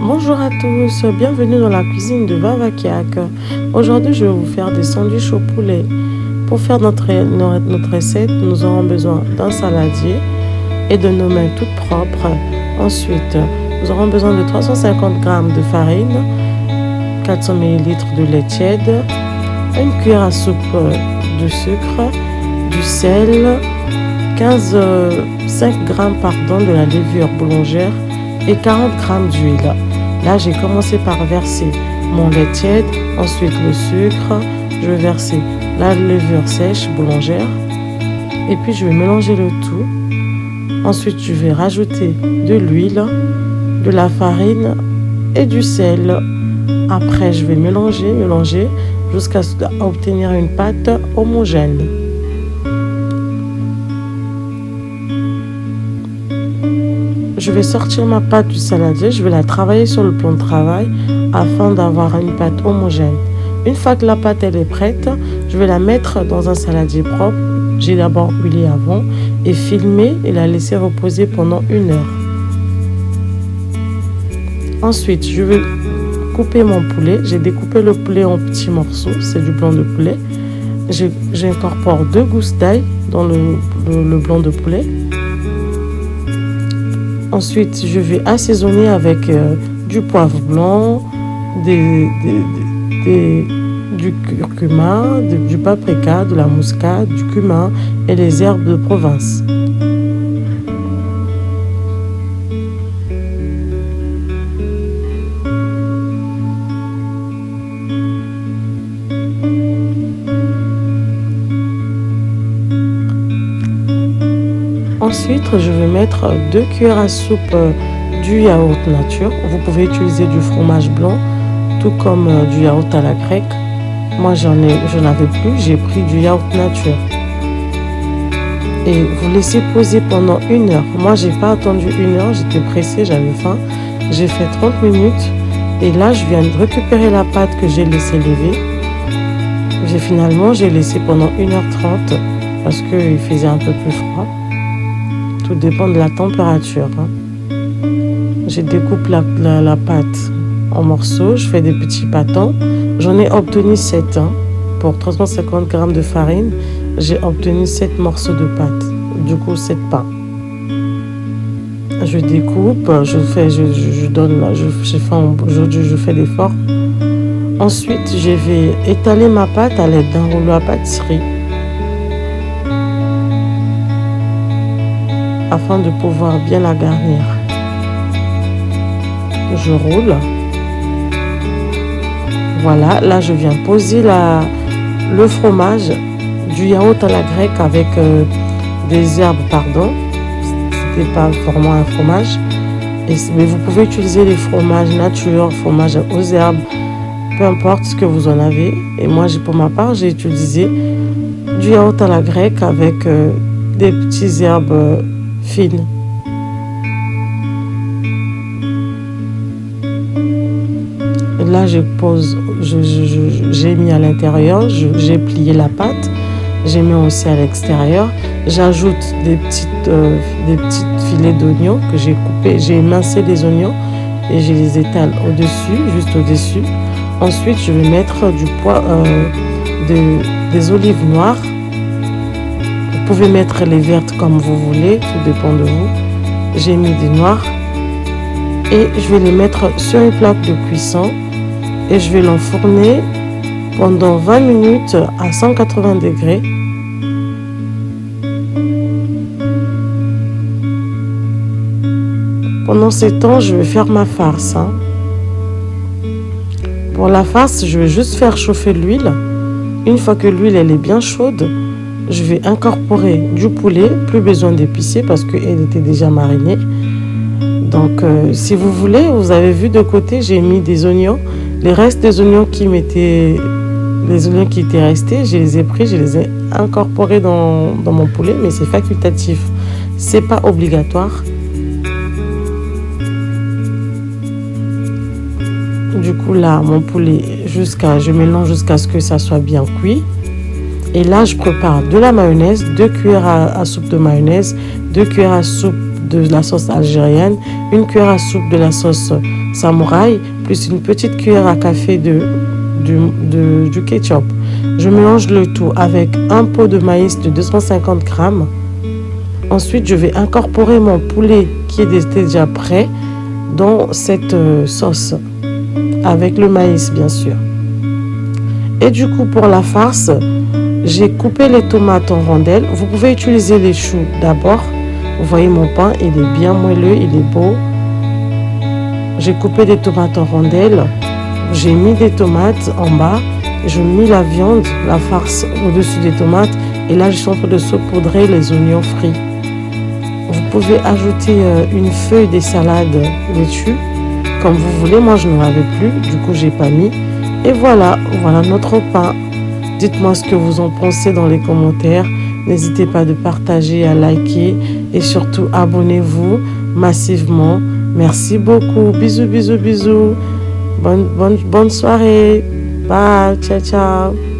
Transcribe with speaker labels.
Speaker 1: Bonjour à tous, bienvenue dans la cuisine de Vavakiak. Aujourd'hui, je vais vous faire des sandwichs au poulet. Pour faire notre recette, nous aurons besoin d'un saladier et de nos mains toutes propres. Ensuite, nous aurons besoin de 350 g de farine, 400 ml de lait tiède, une cuillère à soupe de sucre, du sel, 5 g de la levure boulangère et 40 g d'huile. Là, j'ai commencé par verser mon lait tiède, ensuite le sucre, je vais verser la levure sèche boulangère et puis je vais mélanger le tout. Ensuite, je vais rajouter de l'huile, de la farine et du sel. Après, je vais mélanger jusqu'à obtenir une pâte homogène. Je vais sortir ma pâte du saladier, je vais la travailler sur le plan de travail afin d'avoir une pâte homogène. Une fois que la pâte elle est prête, je vais la mettre dans un saladier propre. J'ai d'abord huilé avant et filmé et la laisser reposer pendant 1 heure. Ensuite, je vais couper mon poulet. J'ai découpé le poulet en petits morceaux, c'est du blanc de poulet. J'incorpore 2 gousses d'ail dans le blanc de poulet. Ensuite, je vais assaisonner avec du poivre blanc, du curcuma, du paprika, de la muscade, du cumin et les herbes de Provence. Ensuite, je vais mettre 2 cuillères à soupe du yaourt nature. Vous pouvez utiliser du fromage blanc, tout comme du yaourt à la grecque. Moi, je n'avais plus, j'ai pris du yaourt nature. Et vous laissez poser pendant 1 heure. Moi, j'ai pas attendu 1 heure, j'étais pressée, j'avais faim. J'ai fait 30 minutes et là, je viens de récupérer la pâte que j'ai laissé lever. J'ai laissé pendant 1h30 parce qu'il faisait un peu plus froid. Tout dépend de la température. Je découpe la pâte en morceaux, je fais des petits pâtons. J'en ai obtenu 7. Pour 350 g de farine, j'ai obtenu 7 morceaux de pâte. Du coup, 7 pains. Je découpe, je fais des formes. Ensuite, je vais étaler ma pâte à l'aide d'un rouleau à pâtisserie, afin de pouvoir bien la garnir. Je roule. Voilà, là je viens poser le fromage du yaourt à la grecque avec des herbes, c'était pas vraiment un fromage. Mais vous pouvez utiliser les fromages nature, fromage aux herbes, peu importe ce que vous en avez. Et moi, pour ma part, j'ai utilisé du yaourt à la grecque avec des petites herbes fine. Là, j'ai mis à l'intérieur, j'ai plié la pâte, j'ai mis aussi à l'extérieur. J'ajoute des petites filets d'oignons que j'ai coupés. J'ai émincé les oignons et je les étale juste au-dessus. Ensuite, je vais mettre des olives noires. Vous pouvez mettre les vertes comme vous voulez, tout dépend de vous. J'ai mis des noires et je vais les mettre sur une plaque de cuisson et je vais l'enfourner pendant 20 minutes à 180 degrés. Pendant ce temps, je vais faire ma farce. Pour la farce, je vais juste faire chauffer l'huile. Une fois que l'huile elle est bien chaude, je vais incorporer du poulet, plus besoin d'épicer parce qu'elle était déjà marinée. Donc, si vous voulez, vous avez vu de côté, j'ai mis des oignons. Les restes des oignons qui étaient restés, je les ai pris, je les ai incorporés dans mon poulet, mais c'est facultatif, c'est pas obligatoire. Du coup, là, mon poulet, je mélange jusqu'à ce que ça soit bien cuit. Et là, je prépare de la mayonnaise, 2 cuillères à soupe de mayonnaise, 2 cuillères à soupe de la sauce algérienne, une cuillère à soupe de la sauce samouraï, plus une petite cuillère à café du ketchup. Je mélange le tout avec un pot de maïs de 250 grammes. Ensuite, je vais incorporer mon poulet qui est déjà prêt dans cette sauce, avec le maïs bien sûr. Et du coup, pour la farce, j'ai coupé les tomates en rondelles. Vous pouvez utiliser les choux d'abord. Vous voyez mon pain, il est bien moelleux, il est beau. J'ai coupé des tomates en rondelles. J'ai mis des tomates en bas. Je mets la viande, la farce au-dessus des tomates. Et là, je suis en train de saupoudrer les oignons frits. Vous pouvez ajouter une feuille des salades laitue, comme vous voulez. Moi, je n'en avais plus, du coup, j'ai pas mis. Et voilà notre pain. Dites-moi ce que vous en pensez dans les commentaires. N'hésitez pas de partager, à liker et surtout abonnez-vous massivement. Merci beaucoup. Bisous, bisous, bisous. Bonne soirée. Bye. Ciao, ciao.